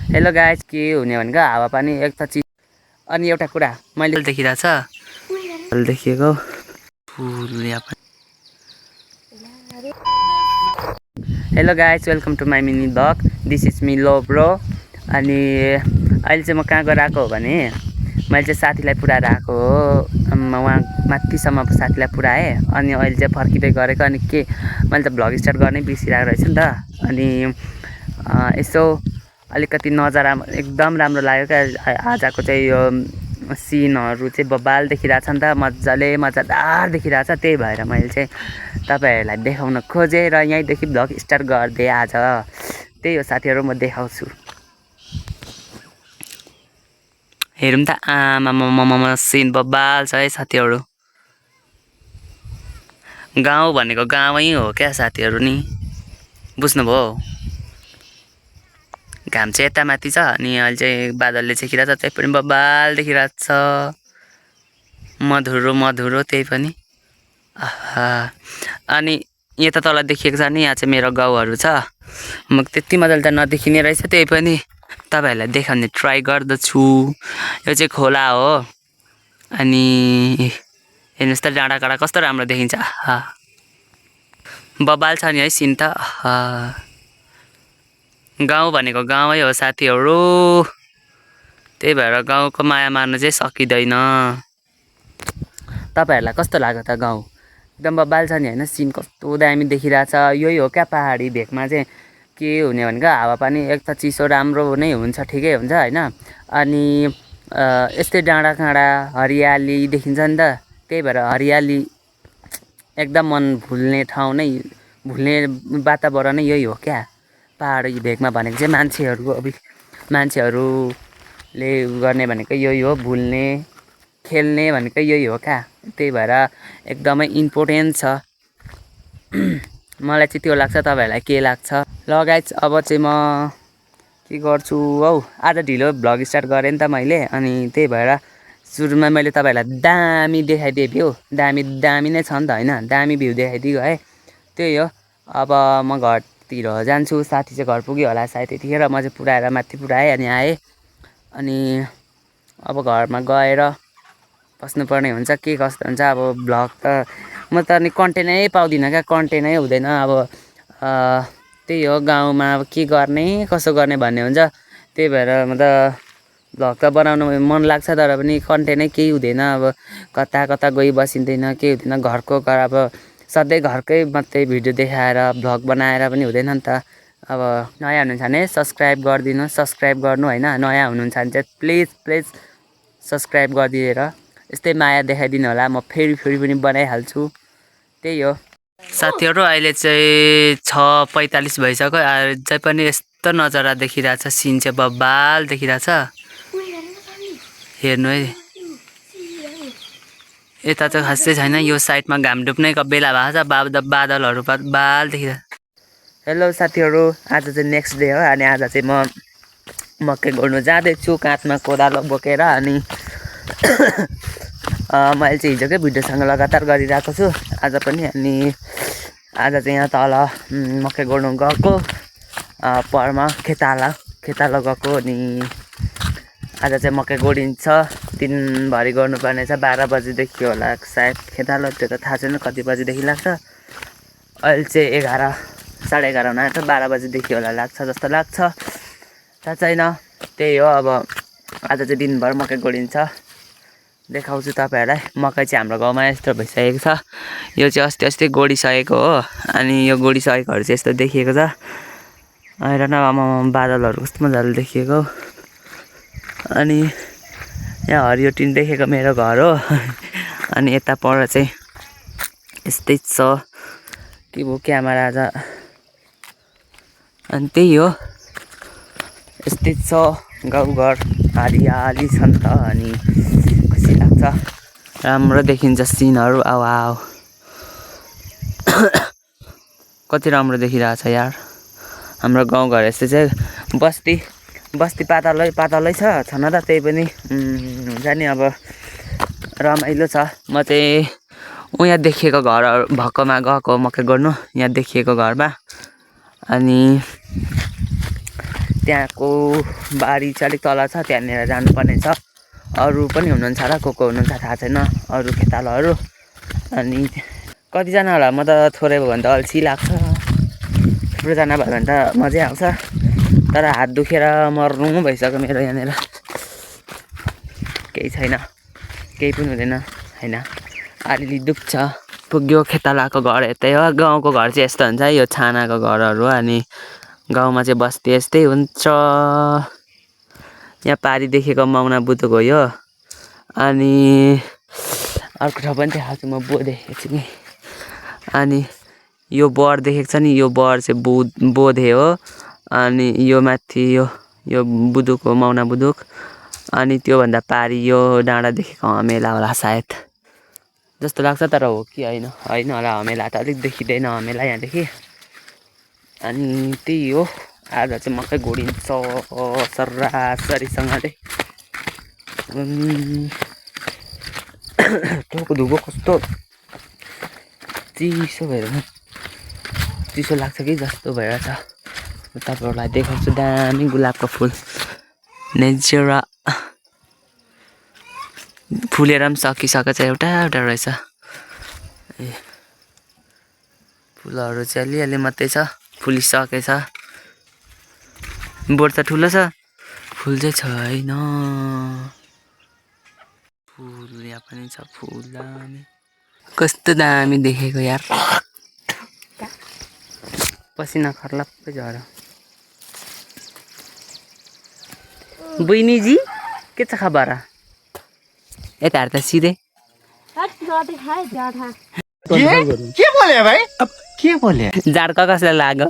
Hello guys, के हुने भनेको हावापानी एक त चिज। अनि एउटा कुरा मैले देखिरहेछ देखिएको फुल यहाँ पनि। Hello guys, welcome to my mini blog. This is me लो ब्रो। अनि अहिले चाहिँ म कहाँ गएर आएको हो भने मैले चाहिँ साथीलाई पुऱ्याएर आएको हो। उहाँ माथिसम्म साथीलाई पुऱ्याएँ अनि अहिले चाहिँ फर्किँदै गरेको। अनि के मैले त भ्लग स्टार्ट गर्नै बिर्सिरहेको रहेछु नि त। अनि यसो अलिकति नजारा एकदम राम्रो लाग्यो क्या। आजको चाहिँ यो सिनहरू चाहिँ बबाल देखिरहेछ नि त, मजाले मजादार देखिरहेछ। त्यही भएर मैले चाहिँ तपाईँहरूलाई देखाउन खोजेँ र यहीँदेखि भ्लग स्टार्ट गरिदिएँ आज। त्यही हो साथीहरू, म देखाउँछु। हेरौँ त, आमा सिन बबाल छ है साथीहरू। गाउँ भनेको गाउँै हो क्या साथीहरू, नि बुझ्नुभयो। घाम चाहिँ यता माथि छ अनि अहिले चाहिँ बादलले छेकिरहेछ, त्यही पनि बबाल देखिरहेको छ। मधुरो मधुरो त्यही पनि। आहा, अनि यता तल देखिएको छ नि, यहाँ चाहिँ मेरो गाउँहरू छ। म त्यति मजाले त नदेखिने रहेछ, त्यही पनि तपाईँहरूलाई देखाउने ट्राई गर्दछु। यो चाहिँ खोला हो अनि हेर्नुहोस् त, डाँडा काँडा कस्तो राम्रो देखिन्छ। आहा, बबाल छ नि है सिन त। गाउँ भनेको गाउँै हो साथीहरू, त्यही भएर गाउँको माया मार्नु चाहिँ सकिँदैन। तपाईँहरूलाई कस्तो लाग्यो त गाउँ? एकदम बबाल छ नि होइन, सिन कस्तो दामी देखिरहेछ। यही हो क्या पहाडी भेकमा चाहिँ के हुने भनेको हावापानी एक त चिसो राम्रो नै हुन्छ, ठिकै हुन्छ होइन। अनि यस्तै डाँडा काँडा हरियाली देखिन्छ नि त। त्यही भएर हरियाली एकदम मन भुल्ने ठाउँ नै, भुल्ने वातावरण नै यही हो क्या। पहाडी भेकमा भनेको चाहिँ मान्छेहरूले गर्ने भनेको यही हो, भुल्ने खेल्ने भनेको यही हो क्या। त्यही भएर एकदमै इम्पोर्टेन्ट छ। मलाई चाहिँ त्यो लाग्छ, तपाईँहरूलाई के लाग्छ? ल गाइज, अब चाहिँ म के गर्छु हौ, आज ढिलो भ्लग स्टार्ट गरेँ नि त मैले। अनि त्यही भएर सुरुमा मैले तपाईँहरूलाई दामी देखाइदिएँ भ्यू। दामी नै छ नि त होइन, दामी भ्यू देखाइदियो है। त्यही हो, अब म घरतिर जान्छु। साथी चाहिँ घर पुग्यो होला सायद यतिखेर। म चाहिँ पुऱ्याएर माथि पुऱ्याएँ अनि आएँ। अनि अब घरमा गएर बस्नुपर्ने हुन्छ, के कस्तो हुन्छ। अब भ्लग त म त अनि कन्टेन्टै पाउँदिनँ क्या, कन्टेन्टै हुँदैन। अब त्यही हो, गाउँमा अब के गर्ने कसो गर्ने भन्ने हुन्छ। त्यही भएर म त भ्लग त बनाउनु मन लाग्छ, तर पनि कन्टेन्टै केही हुँदैन। अब कता कता गइ बसिँदैन, केही हुँदैन। घरको अब सधैँ घरकै मात्रै भिडियो देखाएर भ्लग बनाएर पनि हुँदैन नि त। अब नयाँ हुनुहुन्छ भने सब्सक्राइब गरिदिनु, सब्सक्राइब गर्नु होइन। नयाँ हुनुहुन्छ भने चाहिँ प्लिज सब्सक्राइब गरिदिएर यस्तै माया देखाइदिनु होला। म फेरि पनि बनाइहाल्छु। त्यही हो साथीहरू, अहिले चाहिँ 6:45 भइसक्यो। अझै पनि यस्तो नजारा देखिरहेछ, सिन चाहिँ बबाल देखिरहेछ। हेर्नु है, यता चाहिँ खासै छैन, यो साइडमा घाम डुब्नेको बेला भएको छ, बादलहरू बबाल देखिरहेछ। हेलो साथीहरू, आज चाहिँ नेक्स्ट डे हो। अनि आज चाहिँ म मकै गोड्नु जाँदैछु काँधमा कोदालो बोकेर। अनि मैले चाहिँ हिजोकै भिडियोसँग लगातार गरिरहेको छु आज पनि। अनि आज चाहिँ यहाँ तल मकै गोड्नु गएको, परमा खेताला गएको। अनि आज चाहिँ मकै गोडिन्छ, दिनभरि गर्नुपर्ने छ। 12 बजीदेखि होला सायद खेताला, त्यो त थाहा छैन कति बजीदेखि लाग्छ। अहिले चाहिँ 11 साढे 11 हुन आँट्यो, 12 बजीदेखि होला लाग्छ जस्तो लाग्छ, थाहा छैन। त्यही हो, अब आज चाहिँ दिनभर मकै गोडिन्छ, देखाउँछु तपाईँहरूलाई। मकै चाहिँ हाम्रो गाउँमा यस्तो भइसकेको छ। यो चाहिँ अस्ति गोडिसकेको हो। अनि यो गोडिसकेकोहरू चाहिँ यस्तो देखिएको छ। हेर न, बादलहरू कस्तो मजाले देखिएको। अनि यहाँ हरियो टिन देखेको मेरो घर हो। अनि यता पर चाहिँ यस्तै छ के भयो क्यामेरा आज। अनि त्यही हो, यस्तै छ गाउँघर, हरियाली छ नि त। अनि खुसी लाग्छ, राम्रो देखिन्छ सिनहरू। आऊ कति राम्रो देखिरहेछ यार हाम्रो गाउँघर। यस्तै चाहिँ बस्ती पातलै छ न त। त्यही पनि हुन्छ नि, अब रमाइलो छ। म चाहिँ यहाँ देखिएको घरहरू भएकोमा गएको मकै गर्नु, यहाँ देखिएको घरमा। अनि त्यहाँको बारी चाहिँ अलिक तल छ, त्यहाँनिर जानुपर्ने छ। अरू पनि हुनुहुन्छ होला, को हुनुहुन्छ थाहा छैन, अरू खेतालाहरू। अनि कतिजना होला, म त थोरै भयो भने त अल्छी लाग्छ, थुप्रोजना भयो भने त मजै आउँछ। तर हात दुखेर मर्नु भइसक्यो मेरो यहाँनिर, केही छैन, केही पनि हुँदैन होइन। अलिअलि दुख्छ। पुग्यो खेतालाको घर यतै हो। गाउँको घर चाहिँ यस्तो हुन्छ, यो छानाको घरहरू हो। अनि गाउँमा चाहिँ बस्ती यस्तै हुन्छ। यहाँ पारी देखेको माउना बुटुक हो यो। अनि अर्को ठाउँ पनि देखाएको छु, म बोर देखेको छु कि। अनि यो बर देखेको छ नि, यो बर चाहिँ बोधे हो। अनि यो माथि यो बुदुक हो, माउना बुदुक। अनि त्योभन्दा पारी यो डाँडा देखेको हमेला होला सायद जस्तो लाग्छ, तर हो कि होइन होला। हमेला त अलिक देखिँदैन, हमेला यहाँदेखि। अनि त्यही हो, आज चाहिँ मकै घोडिन्छ सरासरीसँगले। टाउको धुको कस्तो चिसो भएर चिसो लाग्छ कि जस्तो भइरहेछ। तपाईँहरूलाई देखाउँछु दामी गुलाबको फुल, नेचरा फुलेर पनि सकिसकेछ, एउटा रहेछ। ए फुलहरू चाहिँ अलिअलि मात्रै छ, फुलिसकेछ। बोट त ठुलो छ, फुल चाहिँ छैन। फुल यहाँ पनि छ, फुल दामी, कस्तो दामी देखेको यार। पसिना खर्लप्पै झऱ्यो। बहिनीजी के छ खबर? यता हेर त सिधै। के बोले भाइ? अब के बोले? जाड कसलाई लाग्यो?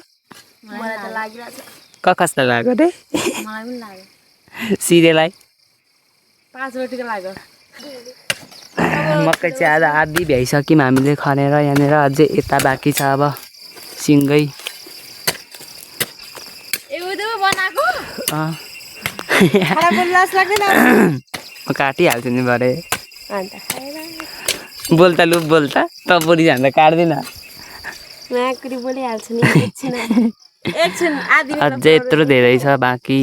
कसलाई लाग्यो रे? सिधैलाई मकै चाहिँ आज आधी भ्याइसक्यौँ हामीले खनेर। यहाँनिर अझै यता बाँकी छ। अब सिँगै म काटिहाल्छु नि भरे। बोल्ता लु बोल्ता त बुढी जाँदा काट्दिन। अझै यत्रो धेरै छ बाँकी,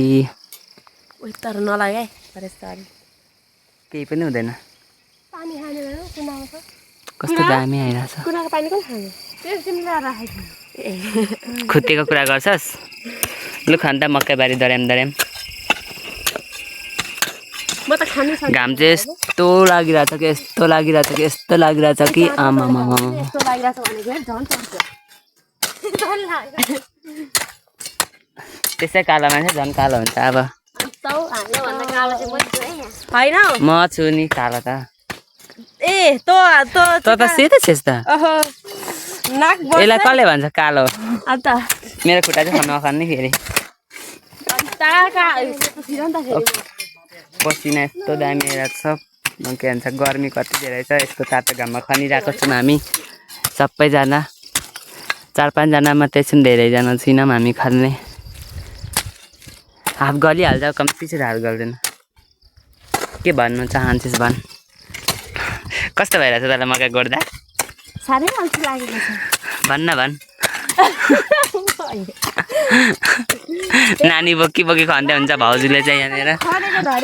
केही पनि हुँदैन। कस्तो दामी आइरहेछ। खुट्टेको कुरा गर्छस्? लु खान त मकै बारी दर्याम दर्याम। घाम चाहिँ यस्तो लागिरहेछ कि, यस्तो लागिरहेछ कि, यस्तो लागिरहेछ कि आमामा। त्यसै कालो मान्छे झन् कालो हुन्छ। अब होइन म छु नि कालो त। ए त सेतै छेस् त। नाक यसलाई कसले भन्छ कालो? अन्त मेरो खुट्टा चाहिँ खान नखाने फेरि। पसिना यस्तो दामी आइरहेको छ, के भन्छ गर्मी कति धेरै छ। यस्तो तातो घाममा खनिरहेको छौँ हामी सबैजना। 4-5 जना मात्रै छौँ, धेरैजना छैनौँ हामी खन्ने। हाफ गलिहाल्छ, कम्ती चाहिँ हाफ गर्दैन। के भन्नु चाहन्छस् भन्? कस्तो भइरहेछ तँलाई मकै गोड्दा? साह्रै अल्छी लागेको छ। भन्न भन्। नानी बोकी बोकी खन्दै हुन्छ भाउजूले चाहिँ यहाँनिर।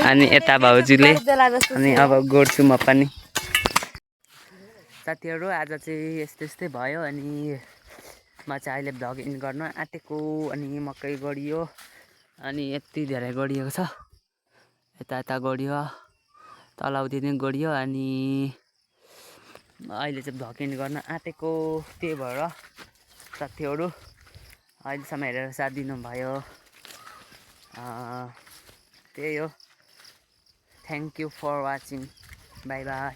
अनि यता भाउजूले। अनि अब गोड्छु म पनि। साथीहरू आज चाहिँ यस्तै भयो। अनि म चाहिँ अहिले भ्लग इन गर्न आँटेको। अनि मकै गडियो, अनि यति धेरै गडिएको छ। यता गडियो, तलाउदिने गडियो। अनि अहिले चाहिँ भ्लग इन गर्न आँटेको। त्यही भएर साथीहरू अहिलेसम्म हेरेर साथ दिनुभयो, त्यही हो। Thank you for watching, bye by.